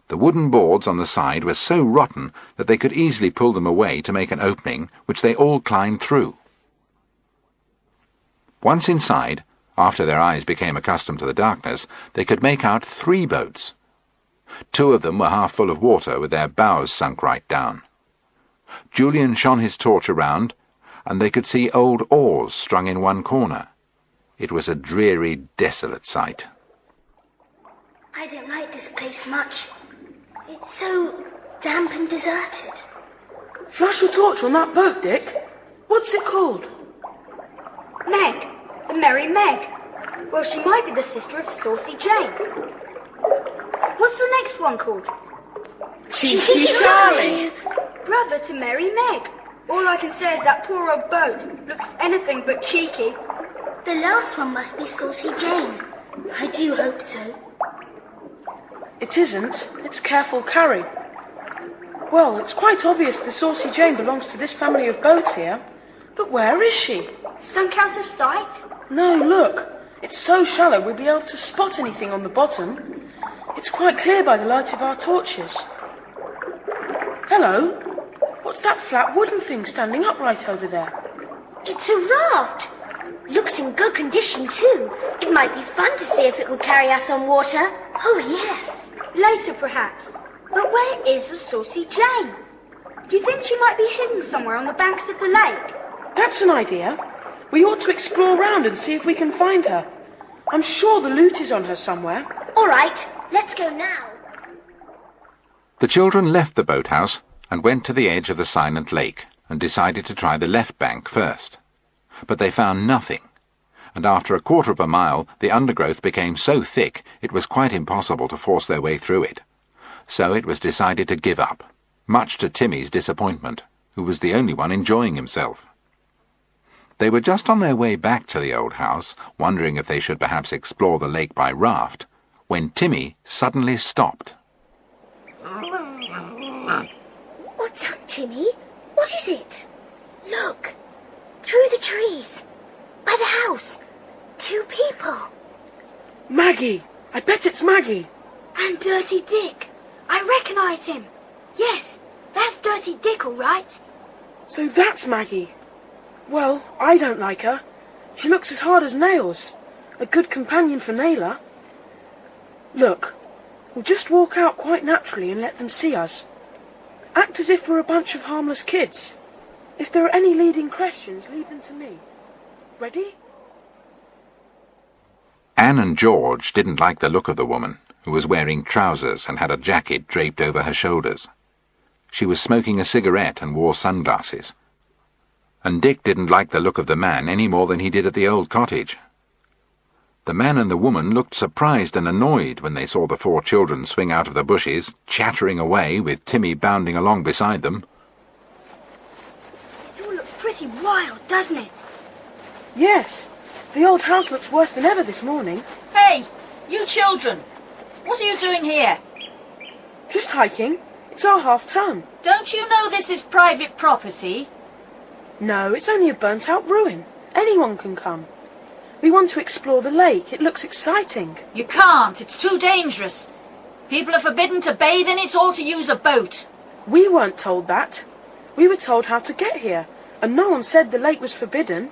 The wooden boards on the side were so rotten that they could easily pull them away to make an opening, which they all climbed through. Once inside, after their eyes became accustomed to the darkness, they could make out 3 boats. 2 of them were half full of water, with their bows sunk right down. Julian shone his torch around, and they could see old oars strung in one corner. It was a dreary, desolate sight. I don't like this place much. It's so damp and deserted. Flash your torch on that boat, Dick. What's it called? Meg. The Merry Meg. Well, she might be the sister of Saucy Jane. What's the next one called? Cheeky Charlie. Brother to Merry Meg. All I can say is that poor old boat looks anything but cheeky. The last one must be Saucy Jane. I do hope so. It isn't. It's Careful Carrie. Well, it's quite obvious the Saucy Jane belongs to this family of boats here. But where is she? Sunk out of sight? No, look. It's so shallow we'll be able to spot anything on the bottom. It's quite clear by the light of our torches. Hello? What's that flat wooden thing standing upright over there? It's a raft. Looks in good condition too. It might be fun to see if it would carry us on water. Oh yes. Later perhaps. But where is the Saucy Jane? Do you think she might be hidden somewhere on the banks of the lake? That's an idea. We ought to explore round and see if we can find her. I'm sure the loot is on her somewhere. All right, let's go now. The children left the boathouse and went to the edge of the silent lake and decided to try the left bank first. But they found nothing, and after a quarter of a mile the undergrowth became so thick it was quite impossible to force their way through it. So it was decided to give up, much to Timmy's disappointment, who was the only one enjoying himself. They were just on their way back to the old house, wondering if they should perhaps explore the lake by raft, when Timmy suddenly stopped. What's up, Timmy? What is it? Look! Through the trees! By the house! 2 people! Maggie! I bet it's Maggie! And Dirty Dick. I recognise him. Yes, that's Dirty Dick, all right. So that's Maggie. Well, I don't like her. She looks as hard as nails. A good companion for Naylor. Look, we'll just walk out quite naturally and let them see us. Act as if we're a bunch of harmless kids. If there are any leading questions, leave them to me. Ready? Anne and George didn't like the look of the woman, who was wearing trousers and had a jacket draped over her shoulders. She was smoking a cigarette and wore sunglasses. And Dick didn't like the look of the man any more than he did at the old cottage. The man and the woman looked surprised and annoyed when they saw the 4 children swing out of the bushes, chattering away, with Timmy bounding along beside them. It all looks pretty wild, doesn't it? Yes, the old house looks worse than ever this morning. Hey, you children! What are you doing here? Just hiking. It's our half-term. Don't you know this is private property? No, it's only a burnt-out ruin. Anyone can come. We want to explore the lake. It looks exciting. You can't. It's too dangerous. People are forbidden to bathe in it or to use a boat. We weren't told that. We were told how to get here, and no one said the lake was forbidden.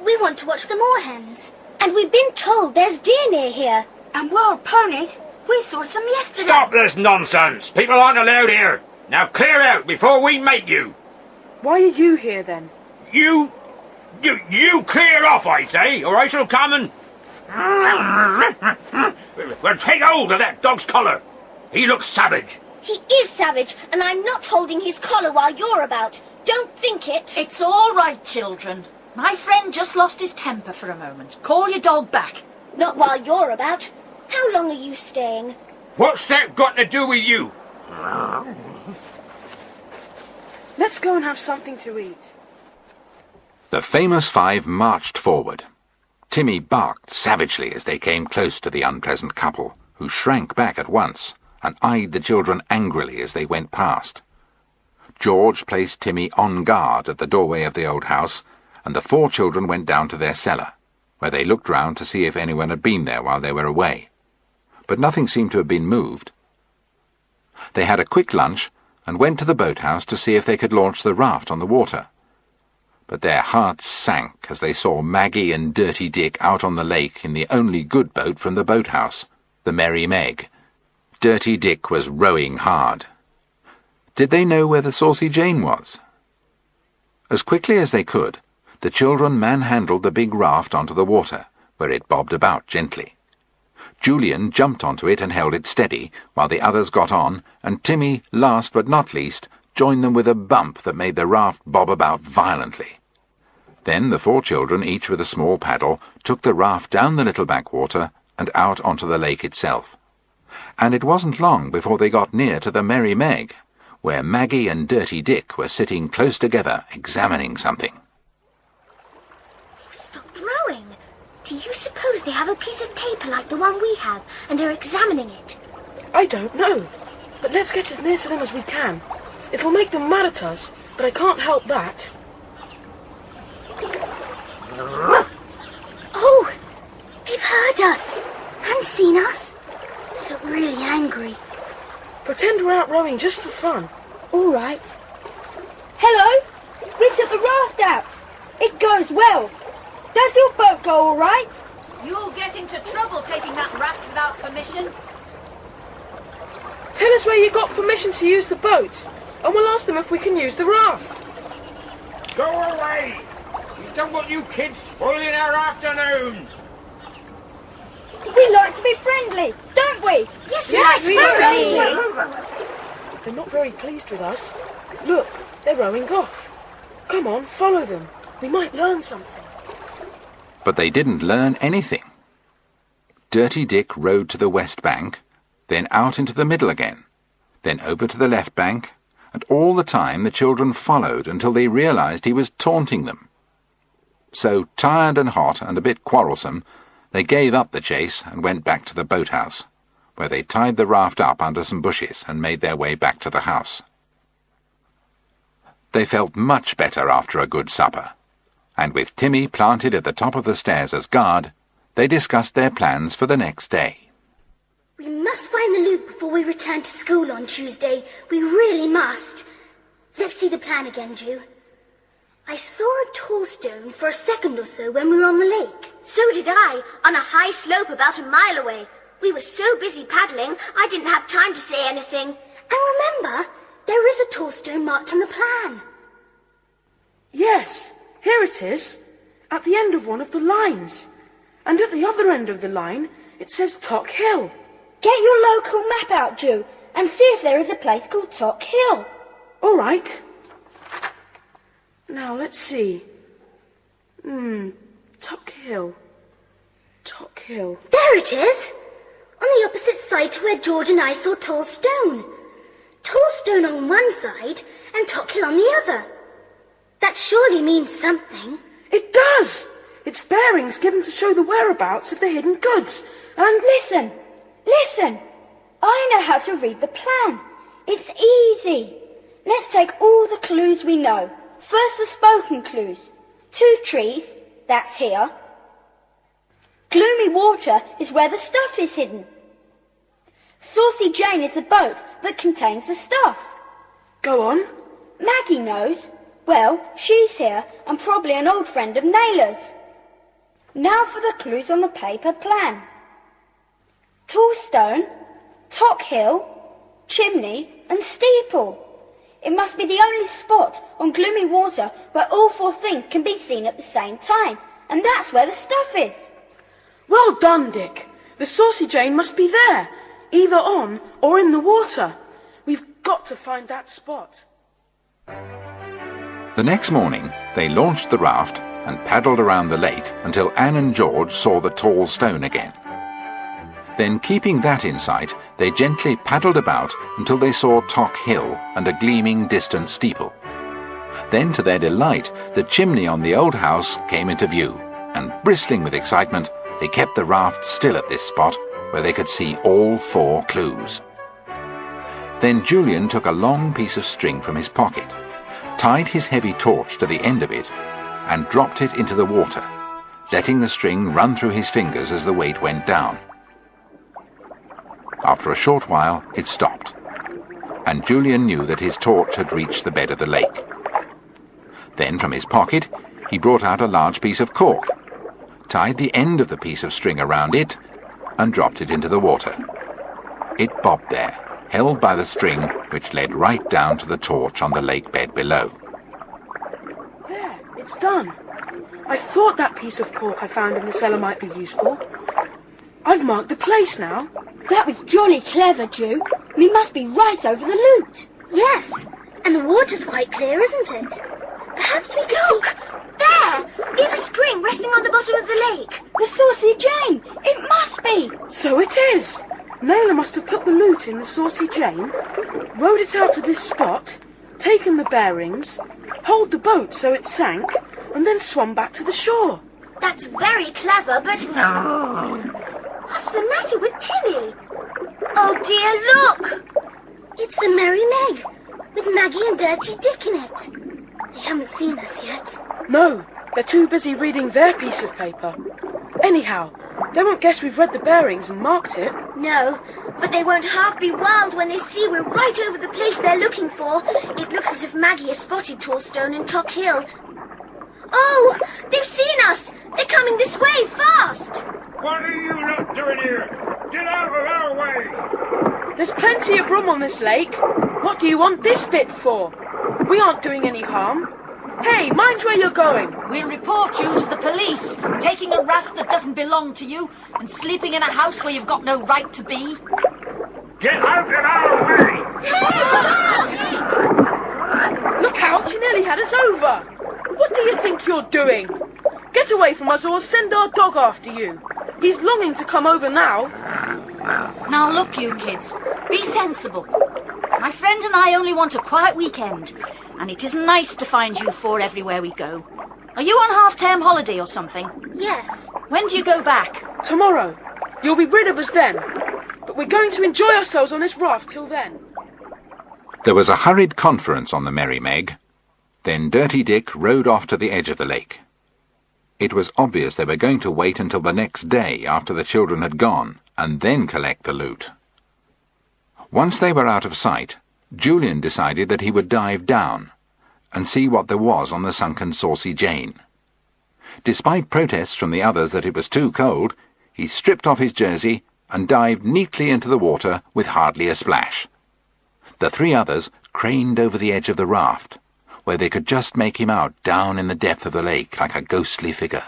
We want to watch the moorhens. And we've been told there's deer near here. And wild ponies. We saw some yesterday. Stop this nonsense! People aren't allowed here! Now clear out before we make you! Why are you here, then? You clear off, I say, or I shall come and... Well, take hold of that dog's collar. He looks savage. He is savage, and I'm not holding his collar while you're about. Don't think it. It's all right, children. My friend just lost his temper for a moment. Call your dog back. Not while you're about. How long are you staying? What's that got to do with you? Let's go and have something to eat. The famous 5 marched forward. Timmy barked savagely as they came close to the unpleasant couple, who shrank back at once and eyed the children angrily as they went past. George placed Timmy on guard at the doorway of the old house, and the 4 children went down to their cellar, where they looked round to see if anyone had been there while they were away. But nothing seemed to have been moved. They had a quick lunch and went to the boathouse to see if they could launch the raft on the water. But their hearts sank as they saw Maggie and Dirty Dick out on the lake in the only good boat from the boathouse, the Merry Meg. Dirty Dick was rowing hard. Did they know where the Saucy Jane was? As quickly as they could, the children manhandled the big raft onto the water, where it bobbed about gently. Julian jumped onto it and held it steady, while the others got on, and Timmy, last but not least, joined them with a bump that made the raft bob about violently. Then the 4 children, each with a small paddle, took the raft down the little backwater and out onto the lake itself. And it wasn't long before they got near to the Merry Meg, where Maggie and Dirty Dick were sitting close together, examining something. They've stopped rowing. Do you suppose they have a piece of paper like the one we have and are examining it? I don't know, but let's get as near to them as we can. It'll make them mad at us, but I can't help that. Oh, they've heard us and seen us. They look really angry. Pretend we're out rowing just for fun. All right. Hello? We took the raft out. It goes well. Does your boat go all right? You'll get into trouble taking that raft without permission. Tell us where you got permission to use the boat, and we'll ask them if we can use the raft. Go away! We don't want you kids spoiling our afternoon! We like to be friendly, don't we? Yes, Yes, we right, do. They're not very pleased with us. Look, they're rowing off. Come on, follow them. We might learn something. But they didn't learn anything. Dirty Dick rode to the west bank, then out into the middle again, then over to the left bank, and all the time the children followed until they realized he was taunting them. So, tired and hot and a bit quarrelsome, they gave up the chase and went back to the boathouse, where they tied the raft up under some bushes and made their way back to the house. They felt much better after a good supper, and with Timmy planted at the top of the stairs as guard, they discussed their plans for the next day. We must find the loot before we return to school on Tuesday. We really must. Let's see the plan again, Ju. I saw a tall stone for a second or so when we were on the lake. So did I, on a high slope about a mile away. We were so busy paddling, I didn't have time to say anything. And remember, there is a tall stone marked on the plan. Yes, here it is, at the end of one of the lines. And at the other end of the line, it says Tock Hill. Get your local map out, Ju, and see if there is a place called Tock Hill. All right. Now, let's see. Tock Hill. Tock Hill. There it is! On the opposite side to where George and I saw Tall Stone. Tall Stone on one side and Tock Hill on the other. That surely means something. It does! It's bearings given to show the whereabouts of the hidden goods. And Listen! I know how to read the plan. It's easy. Let's take all the clues we know. First, the spoken clues. 2 trees, that's here. Gloomy water is where the stuff is hidden. Saucy Jane is a boat that contains the stuff. Go on. Maggie knows. Well, she's here and probably an old friend of Naylor's. Now for the clues on the paper plan. Tall stone, Tock Hill, chimney and steeple. It must be the only spot on gloomy water where all 4 things can be seen at the same time, and that's where the stuff is. Well done, Dick. The Saucy Jane must be there, either on or in the water. We've got to find that spot. The next morning, they launched the raft and paddled around the lake until Anne and George saw the tall stone again. Then, keeping that in sight, they gently paddled about until they saw Tock Hill and a gleaming distant steeple. Then, to their delight, the chimney on the old house came into view, and bristling with excitement, they kept the raft still at this spot, where they could see all 4 clues. Then Julian took a long piece of string from his pocket, tied his heavy torch to the end of it, and dropped it into the water, letting the string run through his fingers as the weight went down. After a short while, it stopped, and Julian knew that his torch had reached the bed of the lake. Then, from his pocket, he brought out a large piece of cork, tied the end of the piece of string around it, and dropped it into the water. It bobbed there, held by the string which led right down to the torch on the lake bed below. There, it's done. I thought that piece of cork I found in the cellar might be useful. I've marked the place now. That was jolly clever, Ju. We must be right over the loot. Yes, and the water's quite clear, isn't it? Perhaps we could Look! There! Near the string resting on the bottom of the lake. The Saucy Jane! It must be! So it is. Naylor must have put the loot in the Saucy Jane, rowed it out to this spot, taken the bearings, hauled the boat so it sank, and then swum back to the shore. That's very clever, but... What's the matter with Timmy? Oh dear, look! It's the Merry Meg, with Maggie and Dirty Dick in it. They haven't seen us yet. No, they're too busy reading their piece of paper. Anyhow, they won't guess we've read the bearings and marked it. No, but they won't half be wild when they see we're right over the place they're looking for. It looks as if Maggie has spotted Tallstone and Tock Hill. Oh, they've seen us! They're coming this way, fast! What are you not doing here? Get out of our way! There's plenty of room on this lake. What do you want this bit for? We aren't doing any harm. Hey, mind where you're going. We'll report you to the police, taking a raft that doesn't belong to you and sleeping in a house where you've got no right to be. Get out of our way! Look out, you nearly had us over. do you think you're doing? Get away from us or we'll send our dog after you. He's longing to come over now. Now look, you kids, be sensible. My friend and I only want a quiet weekend, and it isn't nice to find you four everywhere we go. Are you on half-term holiday or something? Yes. When do you go back? Tomorrow. You'll be rid of us then. But we're going to enjoy ourselves on this raft till then. There was a hurried conference on the Merry Meg. Then Dirty Dick rowed off to the edge of the lake. It was obvious they were going to wait until the next day after the children had gone, and then collect the loot. Once they were out of sight, Julian decided that he would dive down and see what there was on the sunken Saucy Jane. Despite protests from the others that it was too cold, he stripped off his jersey and dived neatly into the water with hardly a splash. The three others craned over the edge of the raft, where they could just make him out down in the depth of the lake like a ghostly figure.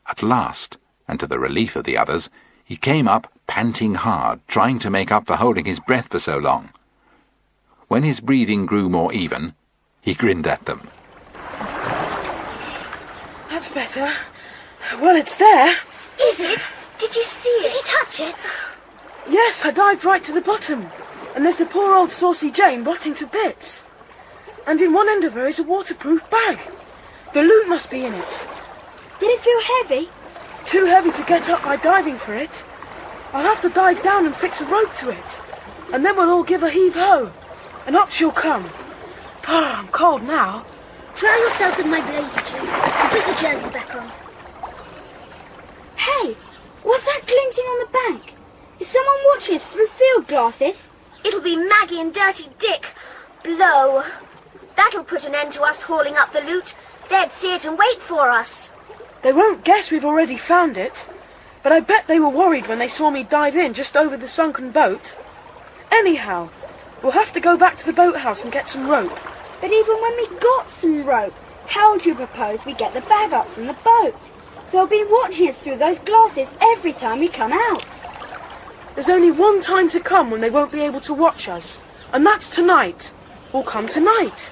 At last, and to the relief of the others, he came up panting hard, trying to make up for holding his breath for so long. When his breathing grew more even, he grinned at them. That's better. Well, it's there. Is it? Did you see it? Did you touch it? Yes, I dived right to the bottom. And there's the poor old Saucy Jane rotting to bits. And in one end of her is a waterproof bag. The loot must be in it. Did it feel heavy? Too heavy to get up by diving for it. I'll have to dive down and fix a rope to it. And then we'll all give a heave-ho. And up she'll come. I'm cold now. Dry yourself with my blazer, Ju, and put your jersey back on. Hey, what's that glinting on the bank? Is someone watching us through field glasses? It'll be Maggie and Dirty Dick. Blow. That'll put an end to us hauling up the loot. They'd see it and wait for us. They won't guess we've already found it. But I bet they were worried when they saw me dive in just over the sunken boat. Anyhow, we'll have to go back to the boathouse and get some rope. But even when we got some rope, how would you propose we get the bag up from the boat? They'll be watching us through those glasses every time we come out. There's only one time to come when they won't be able to watch us, and that's tonight. We'll come tonight.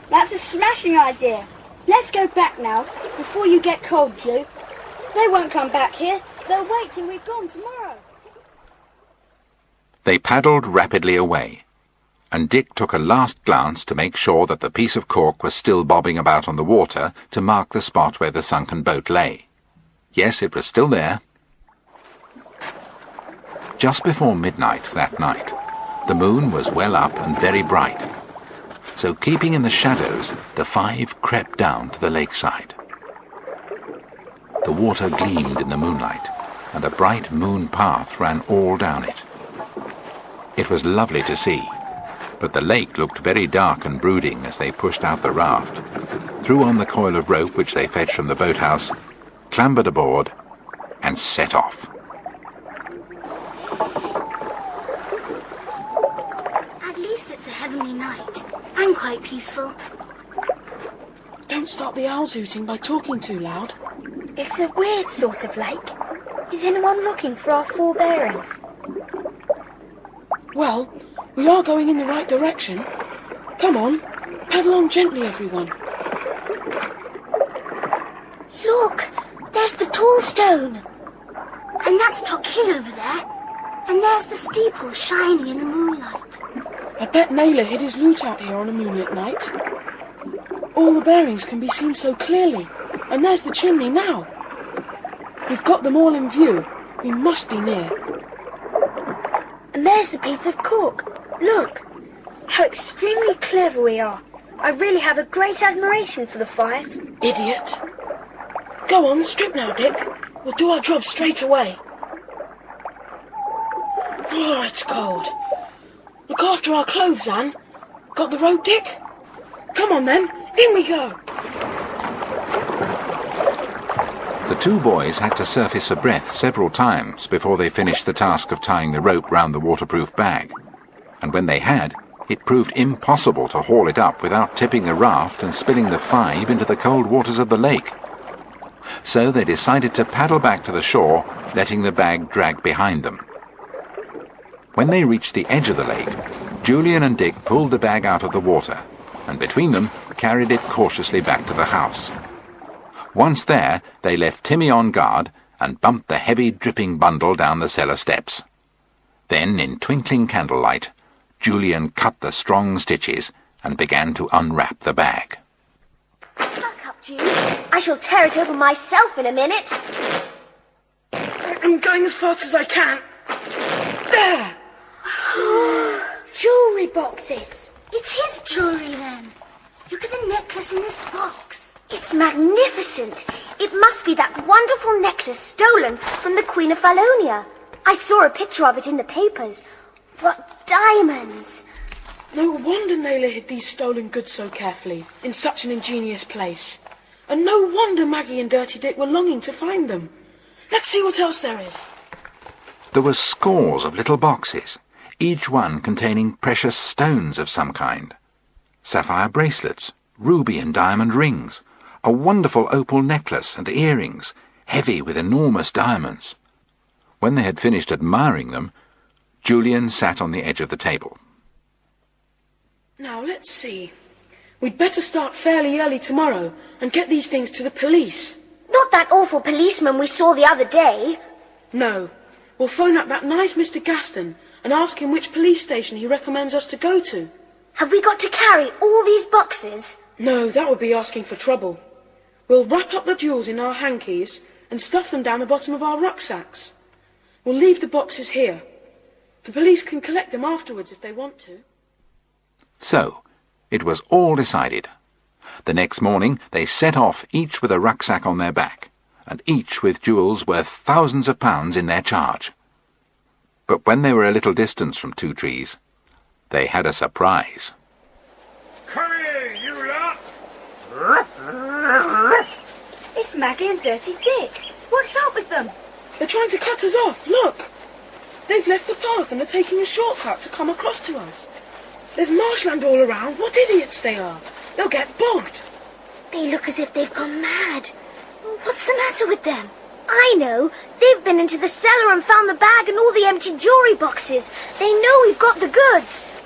That's a smashing idea. Let's go back now, before you get cold, Ju. They won't come back here. They'll wait till we've gone tomorrow. They paddled rapidly away, and Dick took a last glance to make sure that the piece of cork was still bobbing about on the water to mark the spot where the sunken boat lay. Yes, it was still there. Just before midnight that night, the moon was well up and very bright. So keeping in the shadows, the five crept down to the lakeside. The water gleamed in the moonlight, and a bright moon path ran all down it. It was lovely to see, but the lake looked very dark and brooding as they pushed out the raft, threw on the coil of rope which they fetched from the boathouse, clambered aboard, and set off. At least it's a heavenly night. And quite peaceful. Don't start the owls hooting by talking too loud. It's a weird sort of lake. Is anyone looking for our four bearings? Well, we are going in the right direction. Come on, paddle on gently, everyone. Look, there's the tall stone. And that's Tock Hill over there. And there's the steeple shining in the moonlight. I bet Naylor hid his loot out here on a moonlit night. All the bearings can be seen so clearly, and there's the chimney now. We've got them all in view. We must be near. And there's a piece of cork. Look, how extremely clever we are. I really have a great admiration for the five. Idiot. Go on, strip now, Dick. We'll do our job straight away. Oh, it's cold. Look after our clothes, Anne. Got the rope, Dick? Come on, then. In we go. The two boys had to surface for breath several times before they finished the task of tying the rope round the waterproof bag. And when they had, it proved impossible to haul it up without tipping the raft and spilling the five into the cold waters of the lake. So they decided to paddle back to the shore, letting the bag drag behind them. When they reached the edge of the lake, Julian and Dick pulled the bag out of the water, and between them carried it cautiously back to the house. Once there, they left Timmy on guard and bumped the heavy, dripping bundle down the cellar steps. Then, in twinkling candlelight, Julian cut the strong stitches and began to unwrap the bag. Back up, Jude. I shall tear it open myself in a minute. I'm going as fast as I can. There! Jewellery boxes. It is jewellery, then. Look at the necklace in this box. It's magnificent. It must be that wonderful necklace stolen from the Queen of Fallonia. I saw a picture of it in the papers. What diamonds! No wonder Naylor hid these stolen goods so carefully, in such an ingenious place. And no wonder Maggie and Dirty Dick were longing to find them. Let's see what else there is. There were scores of little boxes, each one containing precious stones of some kind. Sapphire bracelets, ruby and diamond rings, a wonderful opal necklace and earrings, heavy with enormous diamonds. When they had finished admiring them, Julian sat on the edge of the table. Now, let's see. We'd better start fairly early tomorrow and get these things to the police. Not that awful policeman we saw the other day. No. We'll phone up that nice Mr. Gaston and ask him which police station he recommends us to go to. Have we got to carry all these boxes? No, that would be asking for trouble. We'll wrap up the jewels in our hankies and stuff them down the bottom of our rucksacks. We'll leave the boxes here. The police can collect them afterwards if they want to. So, it was all decided. The next morning they set off, each with a rucksack on their back, and each with jewels worth thousands of pounds in their charge. But when they were a little distance from Two Trees, they had a surprise. Come here, you lot! It's Maggie and Dirty Dick. What's up with them? They're trying to cut us off, look! They've left the path and are taking a shortcut to come across to us. There's marshland all around. What idiots they are! They'll get bogged. They look as if they've gone mad. What's the matter with them? I know. They've been into the cellar and found the bag and all the empty jewellery boxes. They know we've got the goods.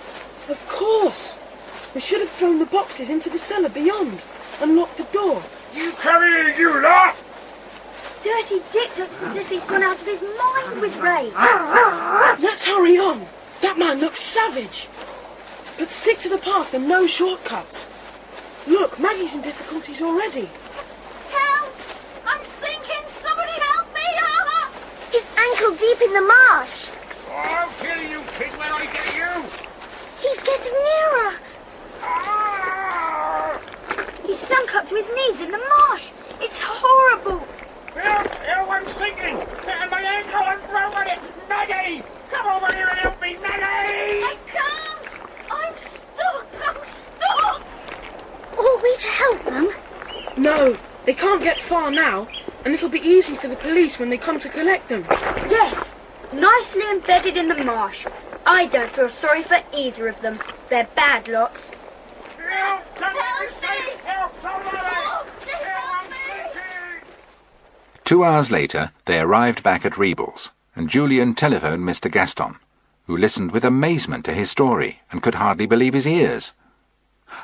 Of course. We should have thrown the boxes into the cellar beyond and locked the door. You come here, you lot! Dirty Dick looks as if he's gone out of his mind with rage. Let's hurry on. That man looks savage. But stick to the path and no shortcuts. Look, Maggie's in difficulties already. Help! I'm sinking! Somebody help me! He's ankle deep in the marsh. I'll kill you, kid, when I get you! He's getting nearer. Ah! He's sunk up to his knees in the marsh. It's horrible. Help, I'm sinking! And my ankle, I'm broken it! Maggie! Come over here and help me, Maggie! I can't! I'm stuck! I'm stuck! Ought we to help them? No, they can't get far now, and it'll be easy for the police when they come to collect them. Yes, nicely embedded in the marsh. I don't feel sorry for either of them. They're bad lots. Help! Come Help on, me! help somebody! Help I'm me! sinking! 2 hours later they arrived back at Rebel's, and Julian telephoned Mr. Gaston, who listened with amazement to his story and could hardly believe his ears.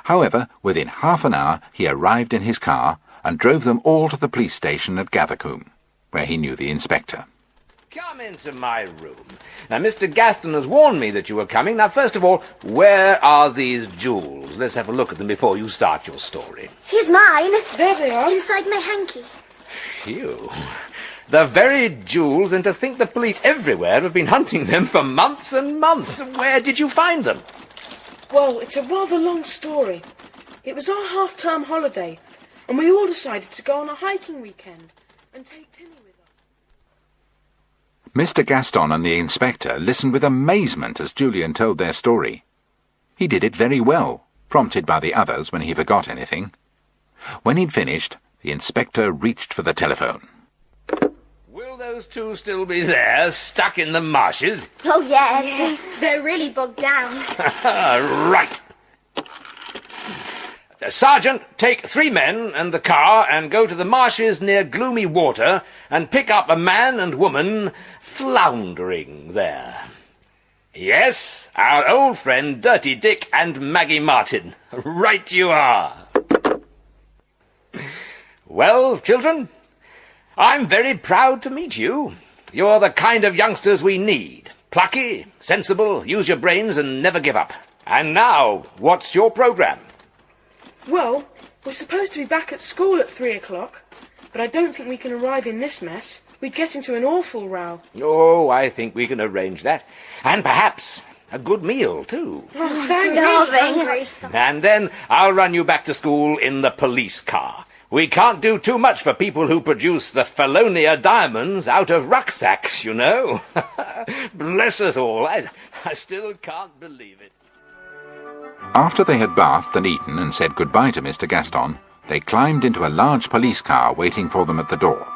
However, within half an hour he arrived in his car and drove them all to the police station at Gathercombe, where he knew the inspector. Come into my room. Now, Mr. Gaston has warned me that you were coming. Now, first of all, where are these jewels? Let's have a look at them before you start your story. Here's mine. There they are. Inside my hanky. Phew. The very jewels, and to think the police everywhere have been hunting them for months and months. Where did you find them? Well, it's a rather long story. It was our half-term holiday, and we all decided to go on a hiking weekend and take Timmy with us. Mr. Gaston and the inspector listened with amazement as Julian told their story. He did it very well, prompted by the others when he forgot anything. When he'd finished, the inspector reached for the telephone. Will those two still be there, stuck in the marshes? Oh, yes. They're really bogged down. Right. Sergeant, take 3 men and the car and go to the marshes near Gloomy Water and pick up a man and woman floundering there. Yes, our old friend Dirty Dick and Maggie Martin. Right you are. Well, children, I'm very proud to meet you. You're the kind of youngsters we need. Plucky, sensible, use your brains and never give up. And now, what's your programme? Well, we're supposed to be back at school at 3 o'clock, but I don't think we can arrive in this mess. We'd get into an awful row. Oh, I think we can arrange that. And perhaps a good meal, too. Oh, thank Starving. And then I'll run you back to school in the police car. We can't do too much for people who produce the Felonia diamonds out of rucksacks, you know. Bless us all. I still can't believe it. After they had bathed and eaten and said goodbye to Mr. Gaston, they climbed into a large police car waiting for them at the door.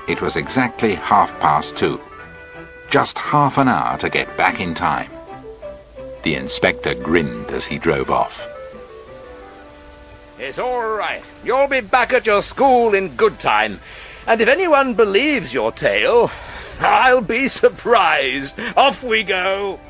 It was exactly 2:30. Just half an hour to get back in time. The inspector grinned as he drove off. It's all right. You'll be back at your school in good time. And if anyone believes your tale, I'll be surprised. Off we go.